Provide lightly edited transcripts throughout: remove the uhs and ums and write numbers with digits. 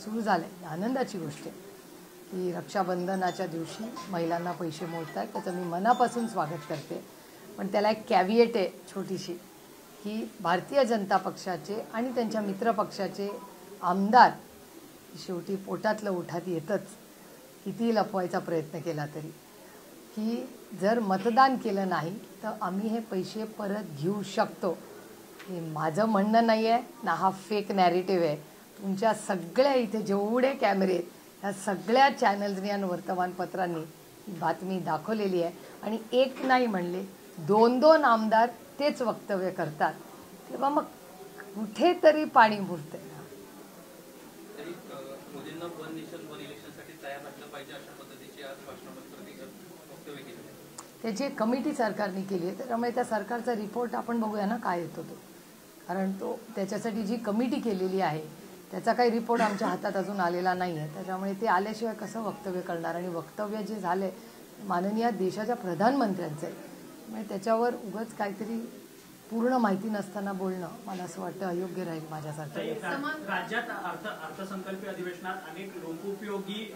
सुरू झालं आहे, आनंदाची गोष्ट आहे की रक्षाबंधनाच्या दिवशी महिलांना पैसे मोडतात. त्याचं मी मनापासून स्वागत करते. पण त्याला एक कॅव्हिएट आहे छोटीशी, की भारतीय जनता पक्षाचे आणि त्यांच्या मित्रपक्षाचे आमदार शेवटी पोटातलं उठात येतच, किती लपवायचा प्रयत्न केला तरी, की जर मतदान केलं नाही तर आम्ही हे पैसे परत घेऊ शकतो. हे माझं म्हणणं नाही आहे ना, हा फेक नॅरेटिव्ह आहे. तुमच्या सगळ्या इथे जेवढे कॅमेरे आहेत ह्या सगळ्या चॅनल्सनी आणि वर्तमानपत्रांनी ही बातमी दाखवलेली आहे. आणि एक नाही म्हणले, 2-2 आमदार तेच वक्तव्य करतात, तेव्हा मग कुठेतरी पाणी मुरतंय. मोदींना वन नेशन वन इलेक्शनसाठी तयार राखलं पाहिजे अशा पद्धतीची आज भाषणामध्ये वक्तव्य केले. त्याची कमिटी सरकारने केली आहे, त्याच्यामुळे त्या सरकारचा रिपोर्ट आपण बघूया ना काय येतो तो. कारण तो त्याच्यासाठी जी कमिटी केलेली आहे त्याचा काही रिपोर्ट आमच्या हातात अजून आलेला नाही आहे. त्याच्यामुळे ते आल्याशिवाय कसं वक्तव्य करणार. आणि वक्तव्य जे झाले माननीय देशाच्या प्रधानमंत्र्यांचं आहे, म्हणजे त्याच्यावर उगाच काहीतरी पूर्ण माहिती नसताना बोलणं मला असं वाटतं अयोग्य राहील माझ्यासारखं. राज्यात अर्थसंकल्पीय अधिवेशनात अनेक लोकोपयोगी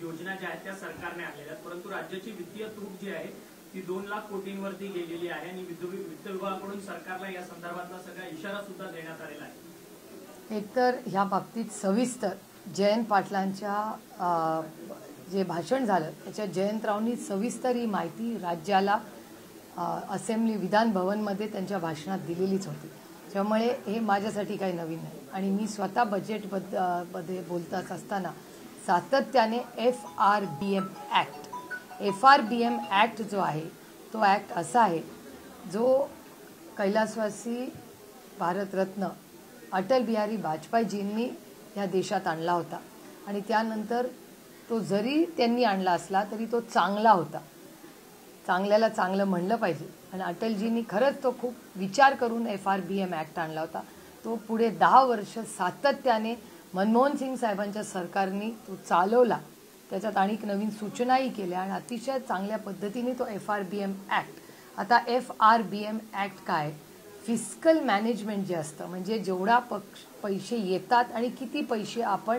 योजना ज्या आहेत त्या सरकारने आणलेल्या आहेत, परंतु राज्याची वित्तीय तूट जी आहे ती 2 लाख कोटींवरती गेलेली आहे. आणि वित्त विभागाकडून सरकारला या संदर्भातला सगळा इशारा सुद्धा देण्यात आलेला आहे. एकतर ह्या बाबतीत सविस्तर जयंत पाटलांच्या जे भाषण झालं त्याच्या जयंतरावनी सविस्तर ही माहिती राज्याला असेंब्ली विधान भवनमध्ये त्यांच्या भाषणात दिलेलीच होती. त्यामुळे हे माझ्यासाठी काही नवीन नाही. आणि मी स्वतः बजेटमध्ये बोलत असताना सातत्याने FRBM ॲक्ट जो आहे तो ॲक्ट असा आहे जो कैलासवासी भारतरत्न अटल बिहारी वाजपेयीजींनी या देशात आणला होता. आणि त्यानंतर तो जरी त्यांनी आणला असला तरी तो चांगला होता. चांगल्याला चांगलं म्हणलं पाहिजे. आणि अटलजींनी खरंच तो खूप विचार करून FRBM ॲक्ट आणला होता. तो पुढे 10 वर्ष सातत्याने मनमोहन सिंग साहेबांच्या सरकारने तो चालवला. त्याच्यात अनेक नवीन सूचनाही केल्या आणि अतिशय चांगल्या पद्धतीने तो FRBM ॲक्ट. आता FRBM ॲक्ट काय, फिस्कल मॅनेजमेंट जे असतं, म्हणजे जेवढा पैसे येतात आणि किती पैसे आपण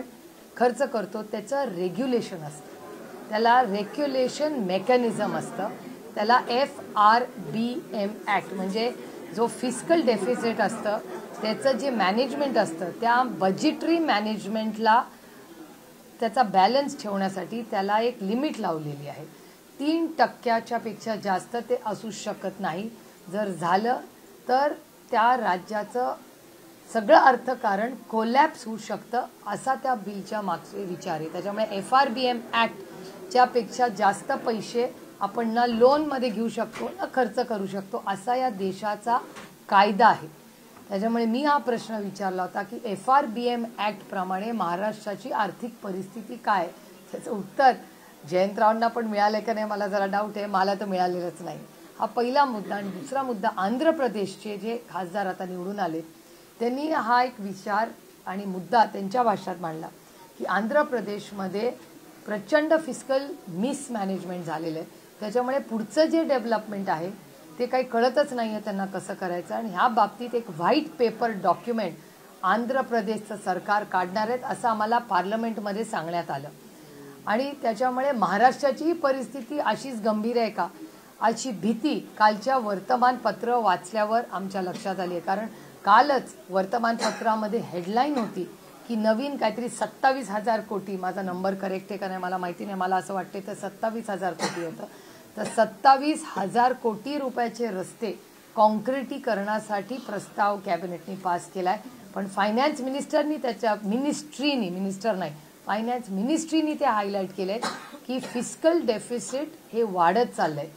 खर्च करतो त्याचं रेग्युलेशन असतं, त्याला रेग्युलेशन मेकॅनिझम असतं. त्याला FRBM ॲक्ट म्हणजे जो फिस्कल डेफिसिट असतं त्याचं जे मॅनेजमेंट असतं त्या बजेटरी मॅनेजमेंटला त्याचा बॅलन्स ठेवण्यासाठी त्याला एक लिमिट लावलेली आहे. 3% पेक्षा जास्त ते असू शकत नाही. जर झालं तर त्या राज्याचं सगळं अर्थकारण कोलॅप्स होऊ शकतं असा त्या बिलच्या मागचे विचार आहे. त्याच्यामुळे FRBM ॲक्टच्या पेक्षा जास्त पैसे आपण ना लोनमध्ये घेऊ शकतो ना खर्च करू शकतो असा या देशाचा कायदा आहे. त्याच्यामुळे मी हा प्रश्न विचारला होता की FRBM ॲक्टप्रमाणे महाराष्ट्राची आर्थिक परिस्थिती काय. त्याचं उत्तर जयंतरावांना पण मिळालं का नाही मला जरा डाऊट आहे. मला तर मिळालेलंच नाही. हा पहिला मुद्दा. आणि दुसरा मुद्दा, आंध्र प्रदेशचे जे खासदार आता निवडून आले त्यांनी हा एक विचार आणि मुद्दा त्यांच्या भाषणात मांडला की आंध्र प्रदेशमध्ये प्रचंड फिस्कल मिसमॅनेजमेंट झालेलं आहे. त्याच्यामुळे पुढचं जे डेव्हलपमेंट आहे ते काही कळतच नाही आहे त्यांना कसं करायचं. आणि ह्या बाबतीत एक व्हाईट पेपर डॉक्युमेंट आंध्र प्रदेशचं सरकार काढणार आहेत असं आम्हाला पार्लमेंटमध्ये सांगण्यात आलं. आणि त्याच्यामुळे महाराष्ट्राचीही परिस्थिती अशीच गंभीर आहे का अशी भीती कालच्या वर्तमानपत्र वाचल्यावर आमच्या लक्षात आली आहे. कारण कालच वर्तमानपत्रामध्ये हेडलाईन होती की नवीन काहीतरी 27,000 कोटी, माझा नंबर करेक्ट आहे का नाही मला माहिती नाही, मला असं वाटते तर 27,000 कोटी होतं. तर 27,000 कोटी रुपयाचे रस्ते कॉन्क्रिटीकरणासाठी प्रस्ताव कॅबिनेटने पास केला आहे. पण फायनान्स मिनिस्टरनी त्याच्या मिनिस्टर नाही फायनान्स मिनिस्ट्रीनी ते हायलाईट केले की फिस्कल डेफिसिट हे वाढत चाललंय.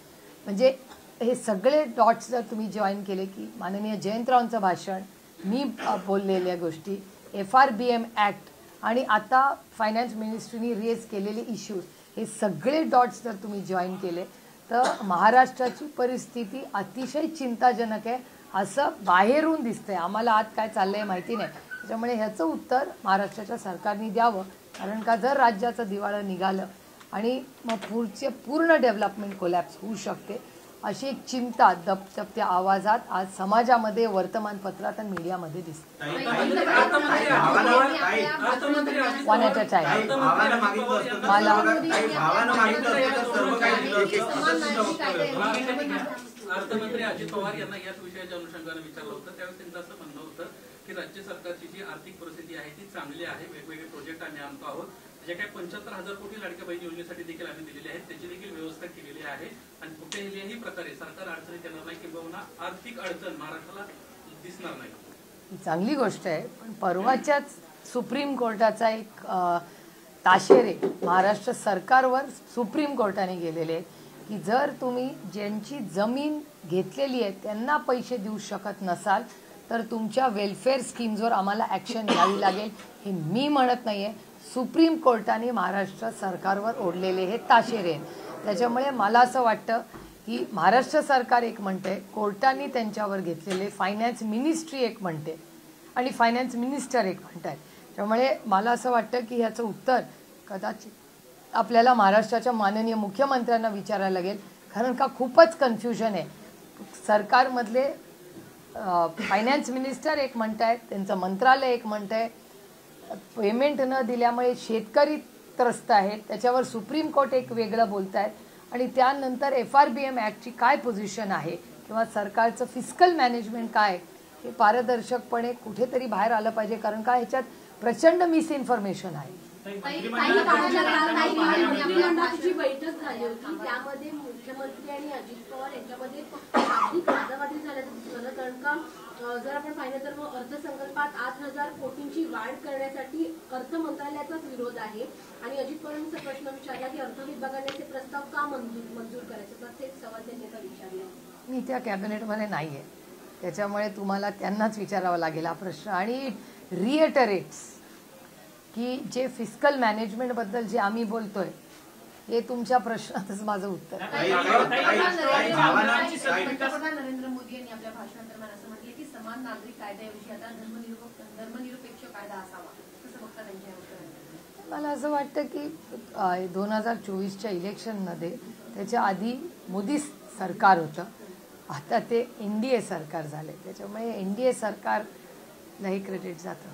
म्हणजे हे सगळे डॉट्स जर तुम्ही जॉईन केले की माननीय जयंतरावांचं भाषण, मी बोललेल्या गोष्टी, FRBM ॲक्ट आणि आता फायनान्स मिनिस्ट्रीनी रेज केलेले इश्यूज, हे सगळे डॉट्स जर तुम्ही जॉईन केले तर महाराष्ट्राची परिस्थिती अतिशय चिंताजनक आहे असं बाहेरून दिसतंय. आम्हाला आत काय चाललंय माहिती नाही. त्याच्यामुळे ह्याचं उत्तर महाराष्ट्राच्या सरकारने द्यावं. कारण का जर राज्याचं दिवाळं निघालं आणि मग पुढचे पूर्ण डेव्हलपमेंट कोलॅप्स होऊ शकते अशी एक चिंता दबदबत्या आवाजात आज समाजामध्ये, वर्तमानपत्रात आणि मीडियामध्ये दिसते. One at a time. अर्थमंत्री अजित पवार यांना याच विषयाच्या अनुषंगाने विचारलं होतं. त्यावेळेस त्यांचं असं म्हणणं होतं की राज्य सरकारची जी आर्थिक परिस्थिती आहे ती चांगली आहे, वेगवेगळे प्रोजेक्ट आम्ही आणतो आहोत, जे काही 75,000 कोटी लाडक्या बहीण योजनेसाठी देखील आम्ही दिलेले आहेत, त्याची देखील व्यवस्था केलेली आहे आणि कुठेही प्रकारे सरकार अडचणीत येणार नाही किंवा आर्थिक अडचण महाराष्ट्राला दिसणार नाही. ही चांगली गोष्ट आहे, पण परवाच्याच सुप्रीम कोर्टाचा एक ताशेरे महाराष्ट्र सरकारवर सुप्रीम कोर्टाने गेलेले आहेत की जर तुम्ही ज्यांची जमीन घेतलेली आहे त्यांना पैसे देऊ शकत नसाल तर तुमच्या वेलफेअर स्कीम्सवर आम्हाला ॲक्शन घ्यावी लागेल. हे मी म्हणत नाही आहे, सुप्रीम कोर्टाने महाराष्ट्र सरकारवर ओढलेले हे ताशेरे आहेत. त्याच्यामुळे मला असं वाटतं की महाराष्ट्र सरकार एक म्हणते, कोर्टाने त्यांच्यावर घेतलेले, फायनान्स मिनिस्ट्री एक म्हणते आणि फायनान्स मिनिस्टर एक म्हणतात. त्यामुळे मला असं वाटतं की ह्याचं उत्तर कदाचित आपल्याला महाराष्ट्राच्या माननीय मुख्यमंत्र्यांना विचारायला लागेल, कारण का खूपच कन्फ्युजन आहे. सरकारमधले फायनान्स मिनिस्टर एक म्हणतायत, त्यांचं मंत्रालय एक म्हणतंय, पेमेंट न दिल्यामुळे शेतकरी त्रस्त आहेत, त्याच्यावर सुप्रीम कोर्ट एक वेगळं बोलत आहेत आणि त्यानंतर FRBM ॲक्टची काय पोझिशन आहे किंवा सरकारचं फिस्कल मॅनेजमेंट काय हे पारदर्शकपणे कुठेतरी बाहेर आलं पाहिजे, कारण का ह्याच्यात प्रचंड मिसइन्फॉर्मेशन आहे. मंत्रिमंडळाची बैठक झाली होती त्यामध्ये मुख्यमंत्री आणि अजित पवार यांच्यामध्ये वादावादी झाल्याचं दिसलं, कारण का जर आपण पाहिलं तर मग अर्थसंकल्पात 8,000 कोटींची वाढ करण्यासाठी अर्थ मंत्रालयाचाच विरोध आहे आणि अजित पवारांचा प्रश्न विचारला की अर्थ विभागाने ते प्रस्ताव का मंजूर करायचे, तर तेच सवाल त्यांनी का विचारले. मी त्या कॅबिनेटमध्ये नाही आहे, त्याच्यामुळे तुम्हाला त्यांनाच विचारावा लागेल हा प्रश्न. आणि रिएटरेट्स की जे फिस्कल मॅनेजमेंटबद्दल जे आम्ही बोलतोय हे तुमच्या प्रश्नातच माझं उत्तर. पंतप्रधान नरेंद्र मोदी यांनी आपल्या भाषणादरम्यान असं म्हटलं की समान नागरिक कायद्याऐवजी आता धर्मनिरपेक्ष कायदा असावा, कसं बघता त्यांच्या उत्तराने? मला असं वाटतं की 2024च्या इलेक्शनमध्ये त्याच्या आधी मोदी सरकार होतं, आता ते NDA सरकार झाले, त्याच्यामुळे NDA सरकारला हे क्रेडिट जातं.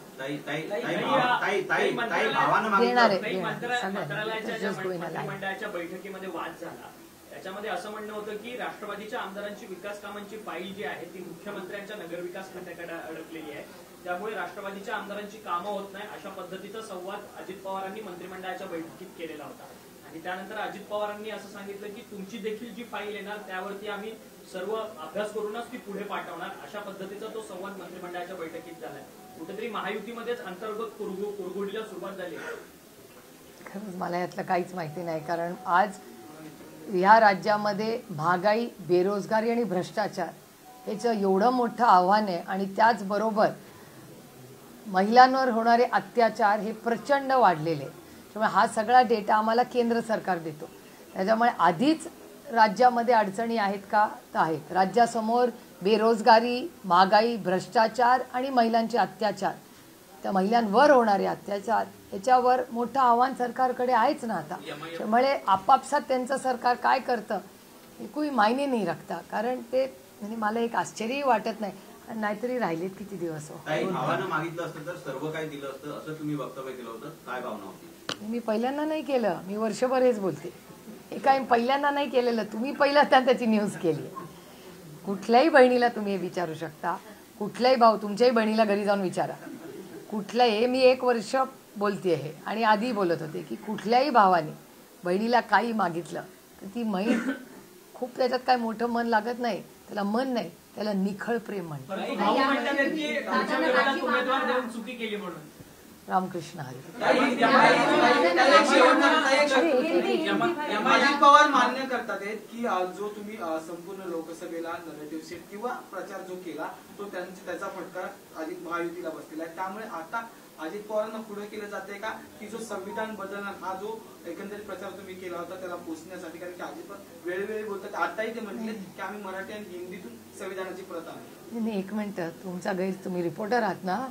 मंत्रिमंडळाच्या बैठकीमध्ये वाद झाला, त्याच्यामध्ये असं म्हणणं होतं की राष्ट्रवादीच्या आमदारांची विकास कामांची फाईल जी आहे ती मुख्यमंत्र्यांच्या नगरविकास खात्याकडे अडकलेली आहे, त्यामुळे राष्ट्रवादीच्या आमदारांची कामं होत नाही अशा पद्धतीचा संवाद अजित पवारांनी मंत्रिमंडळाच्या बैठकीत केलेला होता. आणि त्यानंतर अजित पवारांनी असं सांगितलं की तुमची देखील जी फाईल येणार त्यावरती आम्ही सर्व अभ्यास करूनच ती पुढे पाठवणार, अशा पद्धतीचा तो संवाद मंत्रिमंडळाच्या बैठकीत झालाय. कुठेतरी महायुतीमध्येच अंतर्गत कुरघोडीला सुरुवात झाली. खरंच मला यातलं काहीच माहिती नाही, कारण आज ह्या राज्यामध्ये महागाई, बेरोजगारी आणि भ्रष्टाचार याचं एवढं मोठं आव्हान आहे आणि त्याचबरोबर महिलांवर होणारे अत्याचार हे प्रचंड वाढलेले. त्यामुळे हा सगळा डेटा आम्हाला केंद्र सरकार देतो. त्याच्यामुळे आधीच राज्यामध्ये अडचणी आहेत का, तर आहेत. राज्यासमोर बेरोजगारी, महागाई, भ्रष्टाचार आणि महिलांचे अत्याचार, त्या महिलांवर होणारे अत्याचार याच्यावर मोठं आव्हान सरकारकडे आहेच ना आता. त्यामुळे आपापसात त्यांचं सरकार काय करतं हे कोणी मायने नाही रखता, कारण ते म्हणजे मला एक आश्चर्यही वाटत नाही, नाहीतरी राहिलेत किती दिवस. आव्हानं मागितलं असतं तर सर्व काही दिलं असतं असं तुम्ही वक्तव्य केलं होतं, काय भावना होती? मी पहिल्यांदा नाही केलं, मी वर्षभर हेच बोलते. हे काय पहिल्यांदा नाही केलेलं, तुम्ही पहिल्यांदा त्याची न्यूज केली. कुठल्याही बहिणीला तुम्ही हे विचारू शकता, कुठल्याही भाऊ, तुमच्याही बहिणीला घरी जाऊन विचारा. कुठल्याही, मी 1 वर्ष बोलते हे आणि आधी बोलत होते की कुठल्याही भावाने बहिणीला काही मागितलं तर ती बहीण खूप, त्याच्यात काय मोठं मन लागत नाही, त्याला मन नाही, त्याला निखळ प्रेम म्हणतात. रामकृष्ण हरी. अजित पवार मान्य करतात की जो तुम्ही संपूर्ण लोकसभेला नरेटिव्ह सेट किंवा प्रचार जो केला तो त्याचा फटका अजित महायुतीला बसलेला आहे, त्यामुळे आता अजित पवारांना पुढे केलं जाते का की जो संविधान बदलणार हा जो एकंदरीत प्रचार तुम्ही केला होता त्याला पोचण्यासाठी, कारण की अजित पवार वेळोवेळी बोलतात, आताही ते म्हटले की आम्ही मराठी आणि हिंदीतून संविधानाची प्रत आणली. नाही, एक मिनिट, तुमचा तुम्ही रिपोर्टर आहात ना?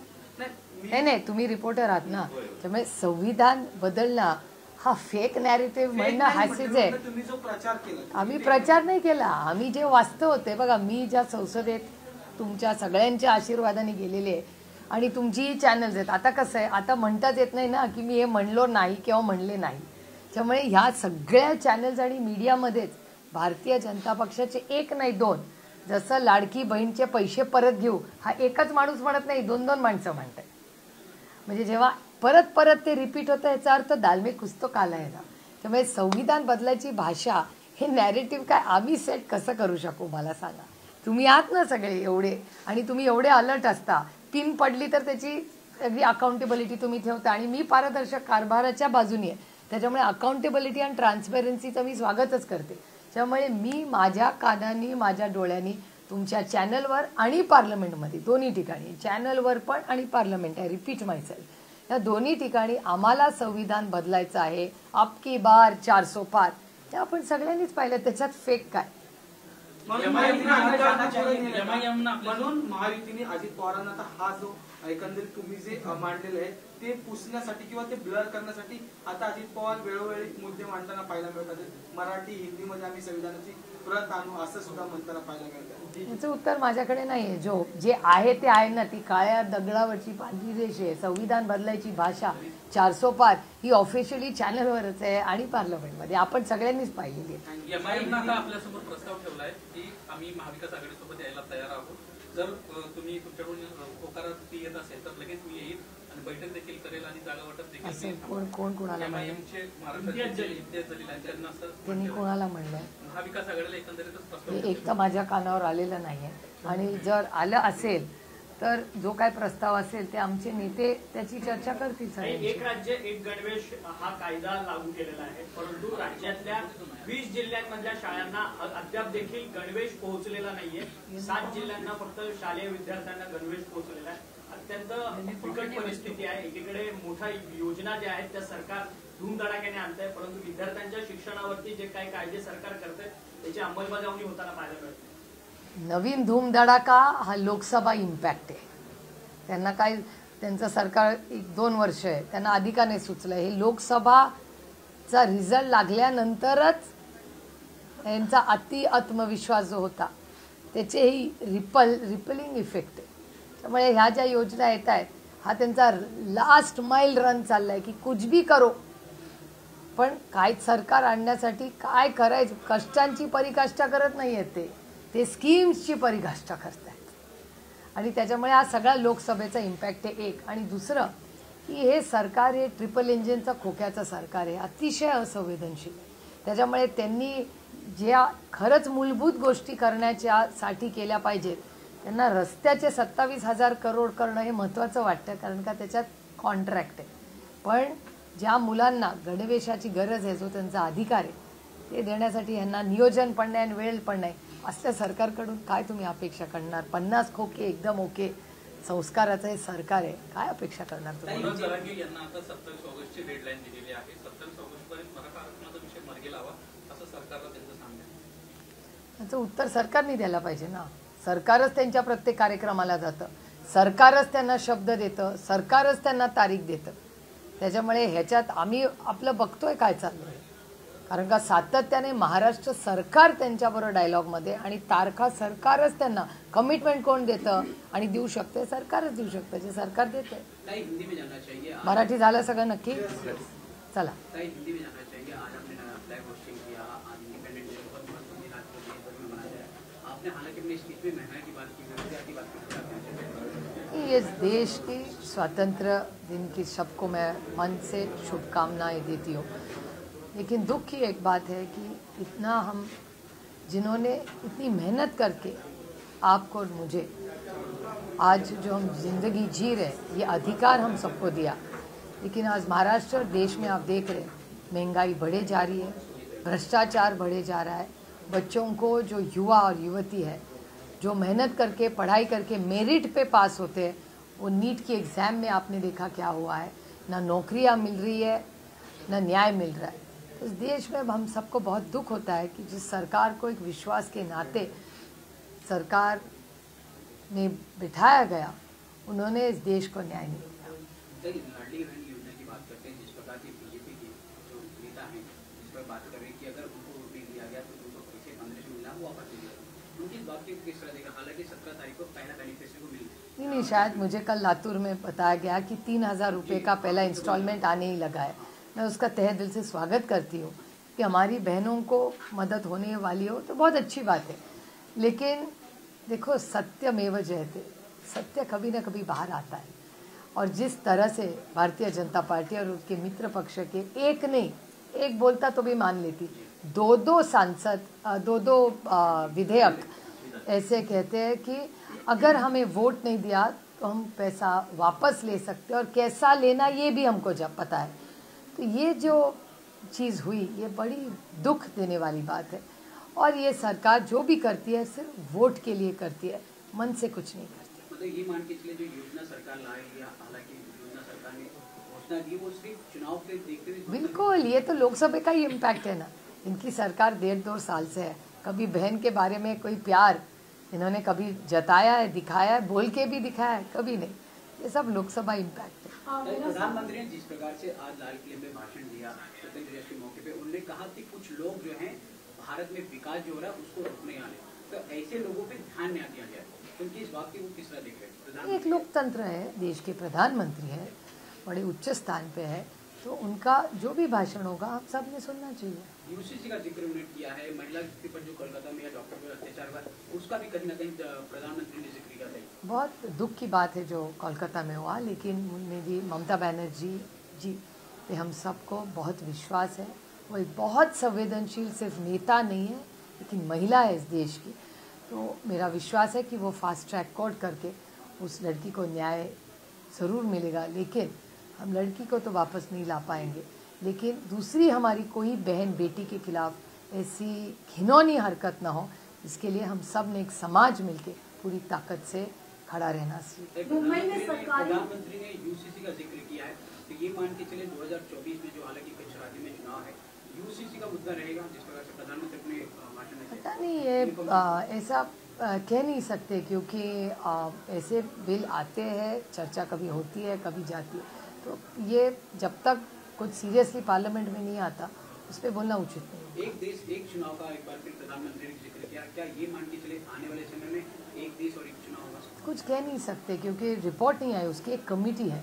नाही, तुम्ही रिपोर्टर आहात ना, त्यामुळे संविधान बदलणं हा फेक नॅरेटिव्ह म्हणणं नाही हास्यच म्हटलं, आहे. तुम्ही जो प्रचार केला आम्ही प्रचार नाही केला. आम्ही जे वास्तव होते बघा, मी ज्या संसदेत तुमच्या सगळ्यांच्या आशीर्वादाने गेलेले आहे आणि तुमचीही चॅनल्स आहेत. आता कसं आहे, आता म्हणताच येत नाही ना की मी हे म्हणलो नाही किंवा म्हणले नाही. त्यामुळे ह्या सगळ्या चॅनल्स आणि मीडियामध्येच भारतीय जनता पक्षाचे एक नाही दोन, जसं लाडकी बहीणचे पैसे परत घेऊ हा एकच माणूस म्हणत नाही, 2-2 माणसं म्हणतात. म्हणजे जेव्हा परत परत ते रिपीट होतं याचा अर्थ दाल में कुछ तो काला है ना. त्यामुळे संविधान बदलायची भाषा हे नॅरेटिव्ह काय आम्ही सेट कसं करू शकू मला सांगा. तुम्ही आहात ना सगळे एवढे, आणि तुम्ही एवढे अलर्ट असता. पिन पडली तर त्याची अगदी अकाउंटेबिलिटी तुम्ही ठेवता, आणि मी पारदर्शक कारभाराच्या बाजूने आहे. त्याच्यामुळे अकाउंटेबिलिटी आणि ट्रान्सपरन्सीचं मी स्वागतच करते. त्यामुळे मी माझ्या कानांनी माझ्या डोळ्यांनी तुमच्या चॅनलवर आणि पार्लमेंटमध्ये दोन्ही ठिकाणी, चॅनलवर पण आणि पार्लमेंट, आय रिपीट मायसेल्फ, या दोन्ही ठिकाणी आम्हाला संविधान बदलायचं आहे. आपकी बार 400 पार ते आपण सगळ्यांनीच पाहिलं. त्याच्यात फेक काय. म्हणून महायुतीने अजित पवारांना आता हा जो एकंदरीत तुम्ही जे मांडलेलं आहे ते पुसण्यासाठी किंवा ते ब्लर करण्यासाठी आता अजित पवार वेळोवेळी मुद्दे मांडताना पाहायला मिळतात. मराठी हिंदीमध्ये आम्ही संविधानाची प्रत आणू असं सुद्धा म्हणताना पाहायला मिळतं. याचं उत्तर माझ्याकडे नाहीये. जे आहे ते आहे ना, ती काळ्या दगडावरची पांढरी रेष आहे. संविधान बदलायची भाषा 400 पार ही ऑफिशियली चॅनलवरच आहे आणि पार्लमेंटमध्ये आपण सगळ्यांनीच पाहिलेली आहे. एमआयएमनं आता आपल्यासमोर प्रस्ताव ठेवलाय की आम्ही महाविकास आघाडीसोबत यायला तयार आहोत. जर तुम्ही तुमच्याकडून होकारार्थी येत असेल तर लगेच मी येईल आणि बैठक देखील करेल आणि जागा वाटप देखील असं करेल. कोण कोणाला म्हणलं? एमआयएमचे महाराष्ट्राचे इम्तियाज जलील आहेत, त्यांना असं त्यांनी कोणाला म्हणलंय? महाविकास आघाडीला एकंदरीतच प्रस्ताव हे एक तर माझ्या कानावर आलेलं नाहीये, आणि जर आलं असेल तर जो काय प्रस्ताव असेल ते आमचे नेते त्याची चर्चा करतील. एक राज्य एक गणवेश हा कायदा लागू केलेला आहे, परंतु राज्यातल्या 20 जिल्ह्यांमधल्या शाळांना अद्याप देखील गणवेश पोहोचलेला नाहीये. 7 जिल्ह्यांना फक्त शालेय विद्यार्थ्यांना गणवेश पोहोचलेला आहे. अत्यंत बिकट परिस्थिती आहे. एकीकडे मोठ्या योजना ज्या आहेत त्या सरकार धूमधडाक्याने आणत आहे, परंतु विद्यार्थ्यांच्या शिक्षणावरती जे काही कायदे सरकार करतंय त्याची अंमलबजावणी होताना पाहायला मिळते. नवीन धूमधडाका हा लोकसभा इम्पॅक्ट आहे. त्यांना काय, त्यांचं सरकार 1-2 वर्ष आहे, त्यांना अधिकाने सुचलं. हे लोकसभाचा रिझल्ट लागल्यानंतरच यांचा अति आत्मविश्वास जो होता त्याचेही रिपलिंग इफेक्ट आहे. त्यामुळे ह्या ज्या योजना येत आहेत हा त्यांचा लास्ट माइल रन चाललाय की कुछ भी करो, पण काय सरकार आणण्यासाठी काय करायचं कष्टांची परिकाष्ठा करत नाहीयेत ते स्कीम्सची परिकाष्ठा करतायत. आणि त्याच्यामुळे हा सगळा लोकसभेचा इम्पॅक्ट आहे एक. आणि दुसरं की हे सरकार हे ट्रिपल इंजिनचं खोक्याचं सरकार आहे, अतिशय असंवेदनशील. त्याच्यामुळे त्यांनी ज्या खरंच मूलभूत गोष्टी करण्याच्यासाठी केल्या पाहिजेत, त्यांना रस्त्याचे 27,000 करोड करणं हे महत्त्वाचं वाटतं, कारण का त्याच्यात कॉन्ट्रॅक्ट आहे. पण ज्या मुलांना गणवेशाची गरज आहे, जो त्यांचा अधिकार आहे, ते देण्यासाठी यांना नियोजन पण नाही आणि वेळ पण नाही. असल्या सरकारकडून काय तुम्ही अपेक्षा करणार? 50 खोके एकदम ओके संस्काराचं हे सरकार आहे, काय अपेक्षा करणार तुम्ही? मनोज जरांगे यांना आता 27 ऑगस्टची डेडलाईन दिलेली आहे. 27 ऑगस्टपर्यंत मराठा आरक्षणाचा विषय मार्गी लावा असं सरकारला त्यांचं सांगणं आहे. त्याचं उत्तर सरकारने द्यायला पाहिजे ना. सरकारच त्यांच्या प्रत्येक कार्यक्रमाला जातं, सरकारच त्यांना शब्द देतं, सरकारच त्यांना तारीख देतं. त्याच्यामुळे ह्याच्यात आम्ही आपलं बघतोय काय चाललंय, कारण का सातत्याने महाराष्ट्र सरकार त्यांच्याबरोबर डायलॉगमध्ये, आणि तारखा सरकारच त्यांना, कमिटमेंट कोण देतं आणि देऊ शकते? सरकारच देऊ शकतं, जे सरकार देते. मराठी झालं सगळं नक्की. चला. इस देश की स्वतंत्र दिन की सबको मैं मन से शुभकामनाएं देती हूँ. लेकिन दुख की एक बात है कि इतना हम जिन्होंने इतनी मेहनत करके आपको और मुझे आज जो हम जिंदगी जी रहे, ये अधिकार हम सबको दिया, लेकिन आज महाराष्ट्र देश में आप देख रहे महंगाई बढ़े जा रही है, भ्रष्टाचार बढ़े जा रहा है. बच्चों को, जो युवा और युवती है, जो मेहनत करके पढ़ाई करके मेरिट पे पास होते हैं, वो नीट की एग्ज़ाम में आपने देखा क्या हुआ है. ना नौकरियां मिल रही है, ना न्याय मिल रहा है. इस देश में हम सबको बहुत दुख होता है कि जिस सरकार को एक विश्वास के नाते सरकार में बिठाया गया, उन्होंने इस देश को न्याय नहीं दिया. लाडली बहन योजना की बात करते हैं, जिस प्रकार की बीजेपी की जो नेता हैं इस पर बात कर रहे हैं कि अगर उनको वोट नहीं दिया गया तो उनको पैसे 1500 मिलना वो वापस दे दिया। उनकी इस बात की किस तरह देखा? हालांकि 17 तारीख को पहला बेनिफिशियरी को मिल नहीं, शायद मुझे कल लातूर में बताया गया कि 3,000 रुपये का पहला इंस्टॉलमेंट आने ही लगा है। मैं उसका तहे दिल से स्वागत करती हूँ कि हमारी बहनों को मदद होने वाली हो तो बहुत अच्छी बात है। लेकिन देखो, सत्यमेव जयते, सत्य कभी ना कभी बाहर आता है। और जिस तरह से भारतीय जनता पार्टी और उसके मित्र पक्ष के एक नहीं, एक बोलता तो भी मान लेती, दो सांसद, दो विधेयक ऐसे कहते हैं कि अगर हमें वोट नहीं दिया तो हम पैसा वापस ले सकते हैं, और कैसा लेना ये भी हमको जब पता है। तो ये जो चीज़ हुई ये बड़ी दुख देने वाली बात है। और ये सरकार जो भी करती है सिर्फ वोट के लिए करती है, मन से कुछ नहीं करती। मतलब ये मान के चले जो योजना सरकार लाएगी, हालांकि योजना सरकार ने घोषणा दी वो सिर्फ चुनाव के देखते हुए। बिल्कुल, ये तो लोकसभा का ही इम्पैक्ट है ना। इनकी सरकार 1.5-2 साल से है। कभी बहन के बारे में कोई प्यार इन्होंने कभी जताया है, दिखाया है, बोल के भी दिखाया है? कभी नहीं। ये सब लोकसभा इम्पैक्ट है। प्रधानमंत्री ने जिस प्रकार से आज लाल किले में भाषण दिया स्वतंत्रता दिवस के मौके पे, उन्होंने कहा कि कुछ लोग जो हैं भारत में विकास जो हो रहा है उसको रोकने आने, तो ऐसे लोगों पे ध्यान नहीं दिया गया। उनकी इस बात की वो किस तरह देख रहे हैं? एक लोकतंत्र है, देश के प्रधानमंत्री है, बड़े उच्च स्थान पे है, तो उनका जो भी भाषण होगा आप सब ने सुनना चाहिए। यूसीसी का जिक्र उन्होंने किया है, महिला के पर जो कोलकाता में या डॉक्टर पर अत्याचार हुआ उसका भी कहीं ना कहीं प्रधानमंत्री ने जिक्र किया था। बहुत दुख की बात है जो कोलकाता में हुआ, लेकिन मेरी ममता बनर्जी जी पे हम सबको बहुत विश्वास है। वो एक बहुत संवेदनशील सिर्फ नेता नहीं है लेकिन महिला है इस देश की। तो मेरा विश्वास है कि वो फास्ट ट्रैक कोर्ट करके उस लड़की को न्याय ज़रूर मिलेगा। लेकिन हम लड़की को तो वापस नहीं ला पाएंगे, लेकिन दूसरी हमारी कोई बहन बेटी के खिलाफ ऐसी घिनौनी हरकत ना हो, इसके लिए हम सब ने एक समाज मिलके पूरी ताकत से खड़ा रहना चाहिए। प्रधानमंत्री ने यूसीसी का जिक्र किया है, तो ये मान के चले 2024 में जो हालांकि कुछ राज्य में चुनाव है, यूसीसी का मुद्दा रहेगा जिस प्रकार से प्रधानमंत्री अपने भाषण में। पता नहीं, ये ऐसा कह नहीं सकते, क्योंकि ऐसे बिल आते हैं, चर्चा कभी होती है कभी जाती है, तो ये जब तक कुछ सीरियसली पार्लियामेंट में नहीं आता उस पर बोलना उचित नहीं। एक देश एक चुनाव का एक बार फिर प्रधानमंत्री ने जिक्र किया, क्या ये मान के चले आने वाले समय में एक देश और एक चुनाव होगा? कुछ कह नहीं सकते क्योंकि रिपोर्ट नहीं आई, उसकी एक कमेटी है,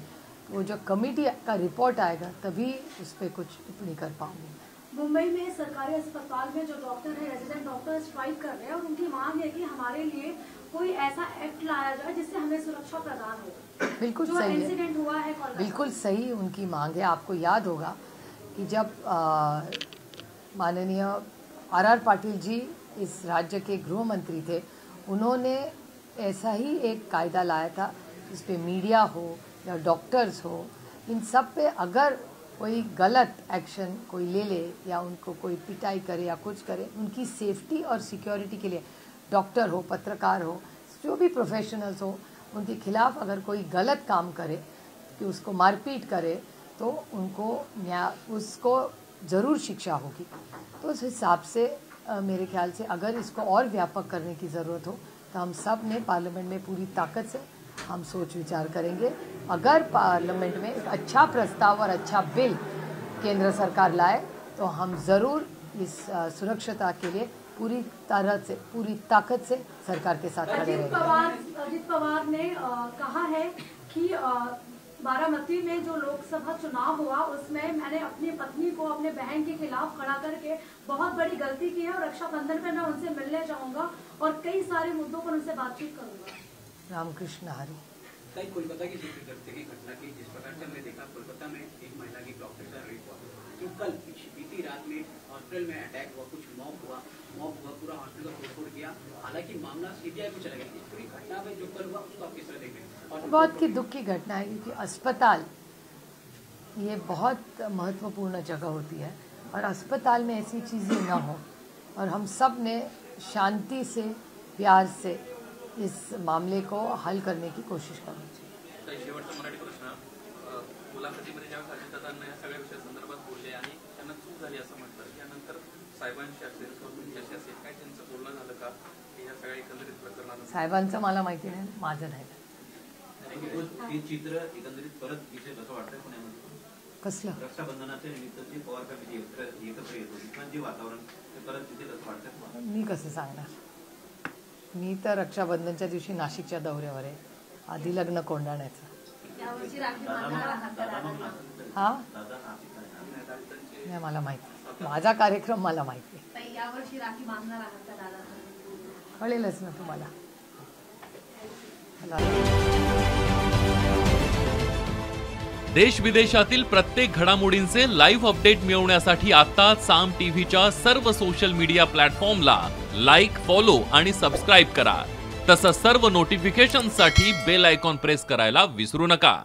वो जो कमेटी का रिपोर्ट आएगा तभी उस पर कुछ टिप्पणी कर पाऊंगी। मुंबई में सरकारी अस्पताल में जो डॉक्टर है, रेजिडेंट डॉक्टर स्ट्राइक कर रहे हैं और उनकी मांग है कि हमारे लिए कोई ऐसा एक्ट लाया जाए जिससे हमें सुरक्षा प्रदान हो। बिल्कुल जो सही है, इंसिडेंट हुआ है बिल्कुल सही उनकी मांग है। आपको याद होगा कि जब माननीय आर पाटिल जी इस राज्य के गृह मंत्री थे, उन्होंने ऐसा ही एक कायदा लाया था जिस पे मीडिया हो या डॉक्टर्स हो, इन सब पे अगर कोई गलत एक्शन कोई ले ले या उनको कोई पिटाई करे या कुछ करे, उनकी सेफ्टी और सिक्योरिटी के लिए डॉक्टर हो, पत्रकार हो, जो भी प्रोफेशनल्स हो, उनके खिलाफ अगर कोई गलत काम करे कि उसको मारपीट करे तो उसको ज़रूर शिक्षा होगी। तो उस हिसाब से मेरे ख्याल से अगर इसको और व्यापक करने की ज़रूरत हो तो हम सब ने पार्लियामेंट में पूरी ताकत से हम सोच विचार करेंगे। अगर पार्लियामेंट में एक अच्छा प्रस्ताव और अच्छा बिल केंद्र सरकार लाए तो हम ज़रूर इस सुरक्षता के लिए पूरी तरह से पूरी ताकत से सरकार के साथ खड़े रहेंगे। अजित पवार ने कहा है कि बारामती में जो लोकसभा चुनाव हुआ उसमें मैंने अपनी पत्नी को अपने बहन के खिलाफ खड़ा करके बहुत बड़ी गलती की है और रक्षाबंधन पर मैं उनसे मिलने जाऊंगा और कई सारे मुद्दों पर उनसे बातचीत करूंगा। रामकृष्ण हरी। कई कोलकाता की जिक्र करते हैं घटना की, जिस प्रकार से हमने देखा कोलकाता में एक महिला की डॉक्टर का रेप हुआ, जो कल बीती रात में हॉस्पिटल में अटैक हुआ, कुछ मॉब हुआ पूरा हॉस्पिटल का तोड़फोड़ किया। हालांकि मामला सीबीआई को चला गया। इस पूरी घटना में जो कल हुआ उसको आप किस तरह देख रहे हैं? बहुत की दुख की घटना है, क्योंकि अस्पताल ये बहुत महत्वपूर्ण जगह होती है और अस्पताल में ऐसी चीज़ें ना हो, और हम सब ने शांति से प्यार से इस मामले को हल करने की कोशिश करनी चाहिए। शेवटचा मराठी प्रश्न, मुलाखतीमध्ये ज्यावेळेस अजितदादांना या सगळ्या विषयासंदर्भात बोलले आणि त्यांना चूक झाली असं म्हटलं, यानंतर साहेबांशी असेल किंवा तुमच्याशी असेल काय त्यांचं बोलणं झालं का या सगळ्या एकंदरीत प्रकरणात? साहेबांचं मला माहिती नाही, माझं नाही। हे चित्र एकंदरीत परत दिसेल असं वाटतंय पुण्यामध्ये? कसलं रक्षाबंधनाच्या निमित्त जी पवार फॅमिली एकत्र येत होती किंवा जे वातावरण ते परत तिथे कसं वाटतं? मी कसं सांगणार? मी तर रक्षाबंधनच्या दिवशी नाशिकच्या दौऱ्यावर आहे, आधी लग्न कोंडाण्याचं. यावर्षी राखी बांधणार आहात का दादा? हा नाही मला माहिती, माझा कार्यक्रम मला माहिती आहे. ताई, यावर्षी राखी बांधणार आहात का दादा? कळेलच ना तुम्हाला. देश विदेशातील प्रत्येक घडामोडींचे लाईव्ह अपडेट मिळवण्यासाठी आता साम टीव्हीच्या सर्व सोशल मीडिया प्लॅटफॉर्मला लाईक, फॉलो आणि सबस्क्राईब करा. तसंच सर्व नोटिफिकेशनसाठी बेल आयकॉन प्रेस करायला विसरू नका.